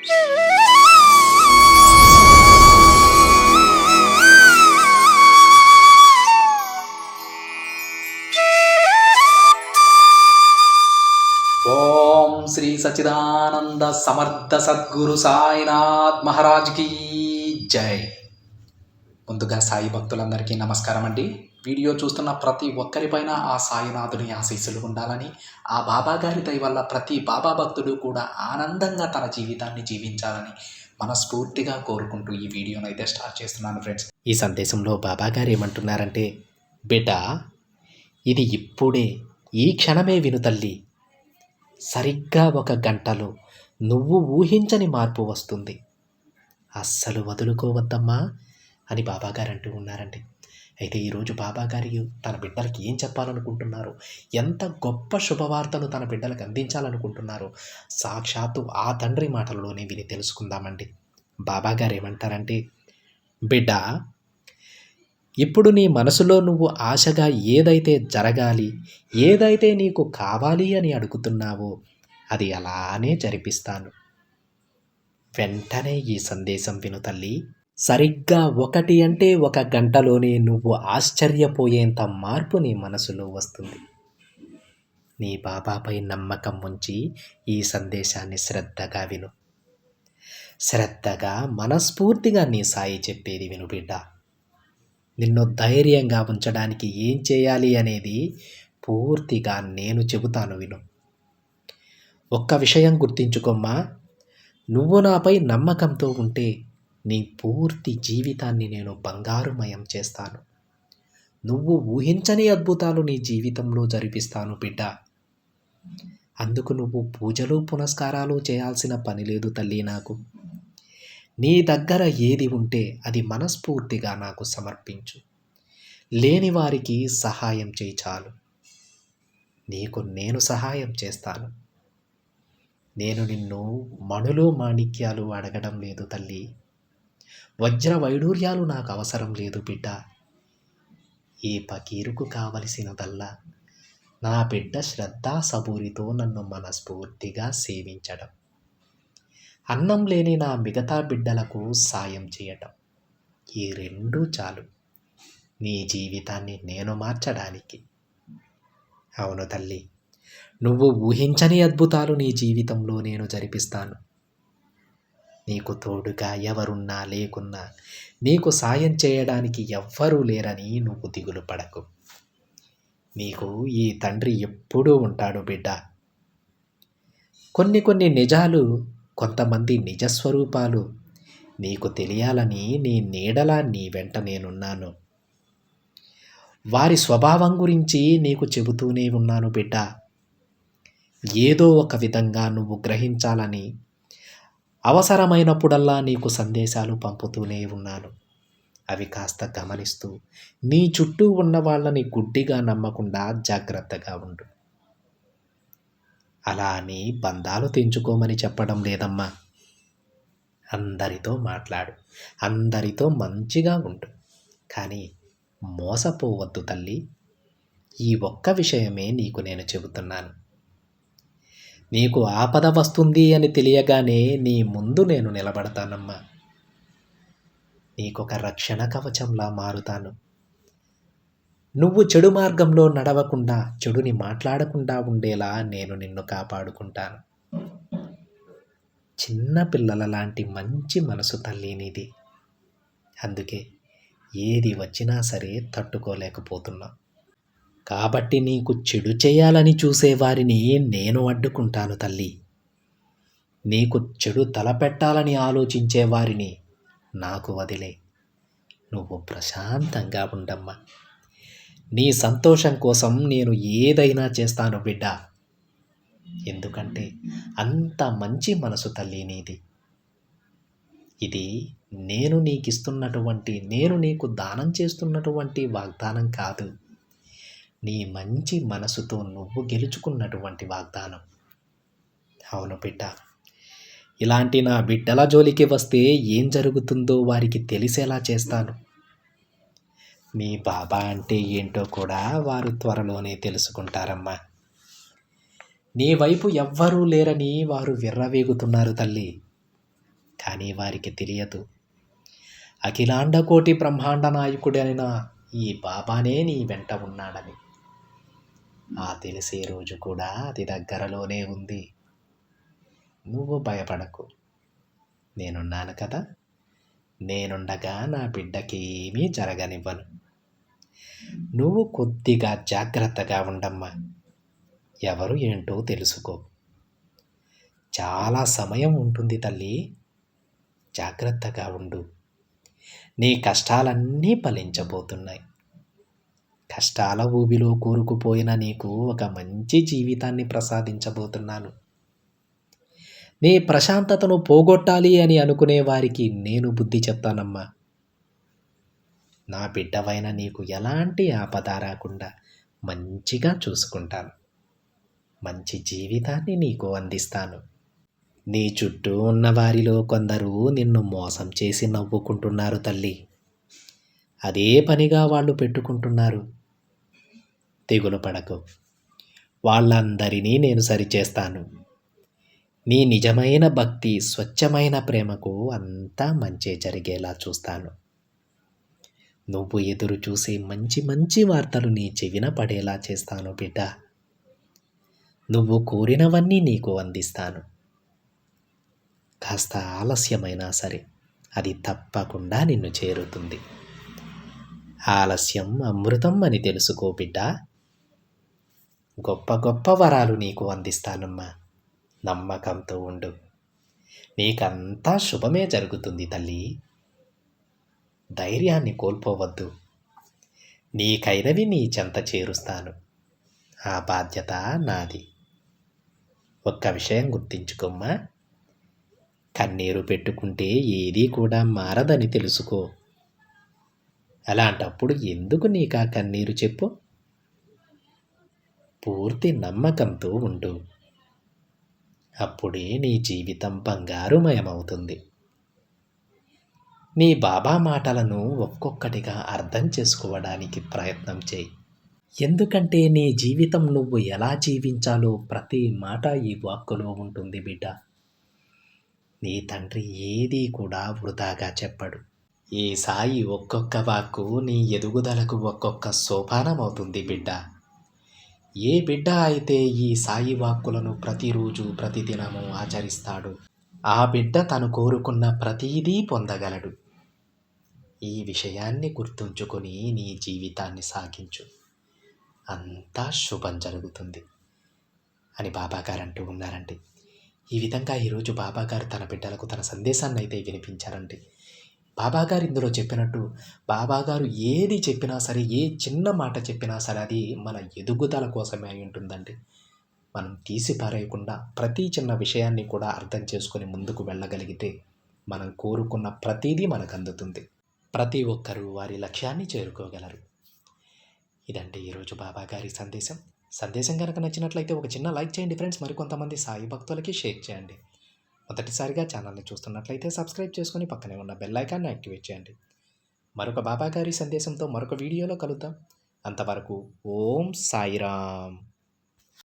ఓం శ్రీ సచ్చిదానంద సమర్థ సద్గురు సాయినాథ్ మహారాజ్కి జై. ముందుగా సాయి భక్తులందరికీ నమస్కారం అండి. వీడియో చూస్తున్న ప్రతి ఒక్కరిపైన ఆ సాయినాథుని ఆశీస్సులు ఉండాలని, ఆ బాబా గారి దయ వల్ల ప్రతి బాబా భక్తుడు కూడా ఆనందంగా తన జీవితాన్ని జీవించాలని మనస్ఫూర్తిగా కోరుకుంటూ ఈ వీడియోను అయితే స్టార్ట్ చేస్తున్నాను ఫ్రెండ్స్. ఈ సందేశంలో బాబా గారు ఏమంటున్నారంటే, బేటా ఇది ఇప్పుడే ఈ క్షణమే విను తల్లి, సరిగ్గా 1 గంటలో నువ్వు ఊహించని మార్పు వస్తుంది, అస్సలు వదులుకోవద్దమ్మా అని బాబాగారు అంటూ ఉన్నారండి. అయితే ఈరోజు బాబాగారు తన బిడ్డలకి ఏం చెప్పాలనుకుంటున్నారు, ఎంత గొప్ప శుభవార్తను తన బిడ్డలకు అందించాలనుకుంటున్నారు, సాక్షాత్తు ఆ తండ్రి మాటల్లోనే విని తెలుసుకుందామండి. బాబాగారు ఏమంటారంటే, బిడ్డ ఇప్పుడు నీ మనసులో నువ్వు ఆశగా ఏదైతే జరగాలి, ఏదైతే నీకు కావాలి అని అడుగుతున్నావో అది అలానే జరిపిస్తాను. వెంటనే ఈ సందేశం విను తల్లి, సరిగ్గా 1 అంటే 1 గంటలోనే నువ్వు ఆశ్చర్యపోయేంత మార్పు నీ మనసులో వస్తుంది. నీ బాబాపై నమ్మకం ఉంచి ఈ సందేశాన్ని శ్రద్ధగా విను. శ్రద్ధగా మనస్ఫూర్తిగా నీ సాయి చెప్పేది విను బిడ్డ. నిన్ను ధైర్యంగా ఉంచడానికి ఏం చేయాలి అనేది పూర్తిగా నేను చెబుతాను విను. ఒక్క విషయం గుర్తించుకోమ్మా, నువ్వు నాపై నమ్మకంతో ఉంటే నీ పూర్తి జీవితాన్ని నేను బంగారుమయం చేస్తాను. నువ్వు ఊహించని అద్భుతాలు నీ జీవితంలో జరిపిస్తాను బిడ్డ. అందుకు నువ్వు పూజలు పునస్కారాలు చేయాల్సిన పని లేదు తల్లి. నాకు నీ దగ్గర ఏది ఉంటే అది మనస్ఫూర్తిగా నాకు సమర్పించు. లేని వారికి సహాయం చేయి చాలు. నీకు నేను సహాయం చేస్తాను. నేను నిన్ను మణులు మాణిక్యాలు అడగడం లేదు తల్లి. వజ్ర వైడూర్యాలు నాకు అవసరం లేదు బిడ్డ. ఈ పకీరుకు కావలసినదల్లా నా బిడ్డ శ్రద్ధా సబూరితో నన్ను మనస్ఫూర్తిగా సేవించడం, అన్నం లేని నా మిగతా బిడ్డలకు సాయం చేయటం, ఈ 2 చాలు నీ జీవితాన్ని నేను మార్చడానికి. అవును తల్లి, నువ్వు ఊహించని అద్భుతాలు నీ జీవితంలో నేను జరిపిస్తాను. నీకు తోడుగా ఎవరున్నా లేకున్నా నీకు సాయం చేయడానికి ఎవ్వరూ లేరని నువ్వు దిగులు పడకు. నీకు ఈ తండ్రి ఎప్పుడూ ఉంటాడు బిడ్డ. కొన్ని నిజాలు, కొంతమంది నిజస్వరూపాలు నీకు తెలియాలని నీ నీడలా నీ వెంట నేనున్నాను. వారి స్వభావం గురించి నీకు చెబుతూనే ఉన్నాను బిడ్డ. ఏదో ఒక విధంగా నువ్వు గ్రహించాలని అవసరమైనప్పుడల్లా నీకు సందేశాలు పంపుతూనే ఉన్నాను. అవి కాస్త గమనిస్తూ నీ చుట్టూ ఉన్న వాళ్ళని గుడ్డిగా నమ్మకుండా జాగ్రత్తగా ఉండు. అలా అని బంధాలు తెంచుకోమని చెప్పడం లేదమ్మా. అందరితో మాట్లాడు, అందరితో మంచిగా ఉండు, కానీ మోసపోవద్దు తల్లి. ఈ ఒక్క విషయమే నీకు నేను చెబుతున్నాను. నీకు ఆపద వస్తుంది అని తెలియగానే నీ ముందు నేను నిలబడతానమ్మా. నీకొక రక్షణ కవచంలా మారుతాను. నువ్వు చెడు మార్గంలో నడవకుండా, చెడుని మాట్లాడకుండా ఉండేలా నేను నిన్ను కాపాడుకుంటాను. చిన్న పిల్లల లాంటి మంచి మనసు తల్లి నీది. అందుకే ఏది వచ్చినా సరే తట్టుకోలేకపోతున్నా. కాబట్టి నీకు చెడు చేయాలని చూసేవారిని నేను అడ్డుకుంటాను తల్లి. నీకు చెడు తలపెట్టాలని ఆలోచించే వారిని నాకు వదిలే. నువ్వు ప్రశాంతంగా ఉండమ్మా. నీ సంతోషం కోసం నేను ఏదైనా చేస్తాను బిడ్డ. ఎందుకంటే అంత మంచి మనసు తల్లి నీది. ఇది నేను నీకు దానం చేస్తున్నటువంటి వాగ్దానం కాదు. నీ మంచి మనసుతో నువ్వు గెలుచుకున్నటువంటి వాగ్దానం. అవును బిడ్డ, ఇలాంటి నా బిడ్డల జోలికి వస్తే ఏం జరుగుతుందో వారికి తెలిసేలా చేస్తాను. మీ బాబా అంటే ఏంటో కూడా వారు త్వరలోనే తెలుసుకుంటారమ్మా. నీ వైపు ఎవ్వరూ లేరని వారు విర్రవీగుతున్నారు తల్లి. కానీ వారికి తెలియదు అఖిలాండకోటి బ్రహ్మాండ నాయకుడైన ఈ బాబానే నీ వెంట ఉన్నాడని. ఆ తెలిసే రోజు కూడా అతి దగ్గరలోనే ఉంది. నువ్వు భయపడకు, నేనున్నాను కదా. నేనుండగా నా బిడ్డకి ఏమీ జరగనివ్వను. నువ్వు కొద్దిగా జాగ్రత్తగా ఉండమ్మా. ఎవరు ఏంటో తెలుసుకో. చాలా సమయం ఉంటుంది తల్లి, జాగ్రత్తగా ఉండు. నీ కష్టాలన్నీ ఫలించబోతున్నాయి. కష్టాల ఊబిలో కూరుకుపోయిన నీకు ఒక మంచి జీవితాన్ని ప్రసాదించబోతున్నాను. నీ ప్రశాంతతను పోగొట్టాలి అని అనుకునే వారికి నేను బుద్ధి చెప్తానమ్మా. నా బిడ్డవైన నీకు ఎలాంటి ఆపద రాకుండా మంచిగా చూసుకుంటాను. మంచి జీవితాన్ని నీకు అందిస్తాను. నీ చుట్టూ ఉన్న వారిలో కొందరు నిన్ను మోసం చేసి నవ్వుకుంటున్నారు తల్లి. అదే పనిగా వాళ్ళు పెట్టుకుంటున్నారు. తెగులు పడకు, వాళ్ళందరినీ నేను సరిచేస్తాను. నీ నిజమైన భక్తి, స్వచ్ఛమైన ప్రేమకు అంతా మంచే జరిగేలా చూస్తాను. నువ్వు ఎదురు చూసే మంచి మంచి వార్తలు నీ చెవిన పడేలా చేస్తాను బిడ్డ. నువ్వు కోరినవన్నీ నీకు అందిస్తాను. కాస్త ఆలస్యమైనా సరే అది తప్పకుండా నిన్ను చేరుతుంది. ఆలస్యం అమృతం అని తెలుసుకో బిడ్డ. గొప్ప గొప్ప వరాలు నీకు అందిస్తానమ్మా. నమ్మకంతో ఉండు. నీకంతా శుభమే జరుగుతుంది తల్లి. ధైర్యాన్ని కోల్పోవద్దు. నీకైనవి నీ చెంత చేరుస్తాను. ఆ బాధ్యత నాది. ఒక్క విషయం గుర్తించుకోమ్మా, కన్నీరు పెట్టుకుంటే ఏదీ కూడా మారదని తెలుసుకో. అలాంటప్పుడు ఎందుకు నీకా కన్నీరు చెప్పు? పూర్తి నమ్మకంతో ఉండు. అప్పుడే నీ జీవితం బంగారుమయమవుతుంది. నీ బాబా మాటలను ఒక్కొక్కటిగా అర్థం చేసుకోవడానికి ప్రయత్నం చేయి. ఎందుకంటే నీ జీవితం నువ్వు ఎలా జీవించాలో ప్రతి మాట ఈ వాక్కులో ఉంటుంది బిడ్డ. నీ తండ్రి ఏదీ కూడా వృధాగా చెప్పడు. ఈ సాయి ఒక్కొక్క వాక్కు నీ ఎదుగుదలకు ఒక్కొక్క సోపానం అవుతుంది బిడ్డ. ఏ బిడ్డ అయితే ఈ సాయి వాక్కులను ప్రతిరోజు ప్రతిదినము ఆచరిస్తాడో ఆ బిడ్డ తను కోరుకున్న ప్రతీదీ పొందగలడు. ఈ విషయాన్ని గుర్తుంచుకొని నీ జీవితాన్ని సాగించు. అంతా శుభం జరుగుతుంది అని బాబాగారు అంటూ ఉన్నారండి. ఈ విధంగా ఈరోజు బాబాగారు తన బిడ్డలకు తన సందేశాన్ని అయితే వినిపించారండి. బాబాగారు ఇందులో చెప్పినట్టు బాబాగారు ఏది చెప్పినా సరే, ఏ చిన్న మాట చెప్పినా సరే అది మన ఎదుగుదల కోసమే అయి ఉంటుందండి. మనం తీసి పారేయకుండా ప్రతి చిన్న విషయాన్ని కూడా అర్థం చేసుకొని ముందుకు వెళ్ళగలిగితే మనం కోరుకున్న ప్రతిదీ మనకు అందుతుంది. ప్రతి ఒక్కరూ వారి లక్ష్యాన్ని చేరుకోగలరు. ఇదండి ఈరోజు బాబాగారి సందేశం కనుక నచ్చినట్లయితే ఒక చిన్న లైక్ చేయండి ఫ్రెండ్స్. మరికొంతమంది సాయి భక్తులకి షేర్ చేయండి. మొదటిసారిగా ఛానల్ని చూస్తున్నట్లయితే సబ్స్క్రైబ్ చేసుకొని పక్కనే ఉన్న బెల్ ఐకాన్ని యాక్టివేట్ చేయండి. మరొక బాబాగారి సందేశంతో మరొక వీడియోలో కలుద్దాం. అంతవరకు ఓం సాయిరామ్.